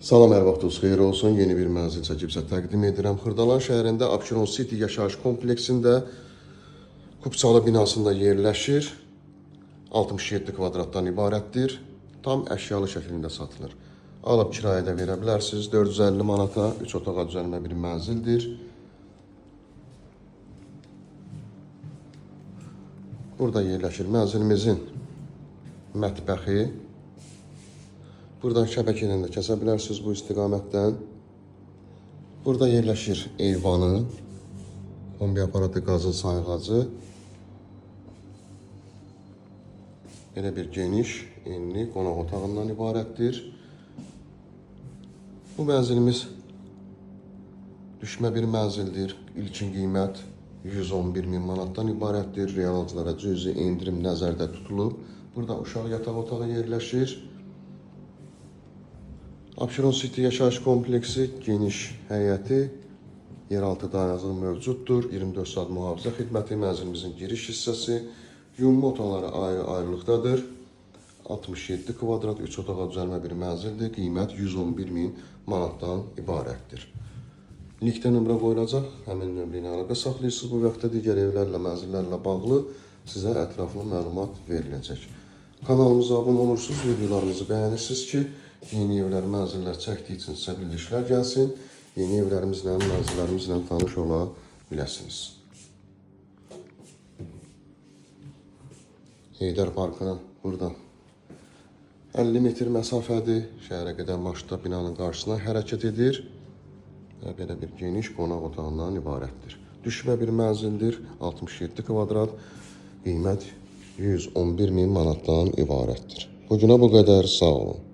Salam, hər vaxtınız xeyir olsun. Yeni bir mənzil çəkib sizə təqdim edirəm. Xırdalan şəhərində Abşeron City yaşayış kompleksində Kupçalı binasında yerləşir. 67 kvadratdan ibarətdir. Tam əşyalı şəklində satılır. Alıb kirayədə verə bilərsiniz. 450 manata 3 otağa düzəlmə bir mənzildir. Burada yerləşir mənzilimizin mətbəxi. Buradan şəbəkə ilə də kəsə bilərsiniz bu istiqamətdən. Burada yerləşir eyvanı, kombi aparatı, qazın sayğacı. Belə bir geniş, enli qonaq otağından ibarətdir. Bu mənzilimiz düşmə bir mənzildir. İlkin qiymət 111.000 manatdan ibarətdir. Real alıcılara cüzi endirim nəzərdə tutulub. Burada uşaq yataq otağı yerləşir. Abşeron City yaşayış kompleksi geniş həyəti, yeraltı dayanıcılığı mövcuddur. 24 saat mühafizə xidməti, mənzilimizin giriş hissəsi, yumma otaqları ayrı-ayrılıqdadır. 67 kvadrat 3 otağa düzəlmə bir mənzildir. Qiymət 111.000 manatdan ibarətdir. Linkdə nömrə qoyulacaq. Həmin nömrə ilə əlaqə saxlayırsınız. Bu vaxtda digər evlərlə, mənzillərlə bağlı sizə ətraflı məlumat veriləcək. Kanalımıza abunə olursunuz, videolarımızı bəyənirsiniz ki, yeni evlər, mənzillər çəkdiyi üçün sizə bildirişlər gəlsin. Yeni evlərimizlə, mənzillərimizlə tanış ola biləsiniz. Heydər Parkına buradan 50 metr məsafədir. Şəhərə qədər marşrutda binanın qarşısına hərəkət edir. Və belə bir geniş qonaq otağından ibarətdir. Düşmə bir mənzildir, 67 kvadrat, qiymət 111.000 manatdan ibarətdir. Bugünə bu qədər, sağ olun.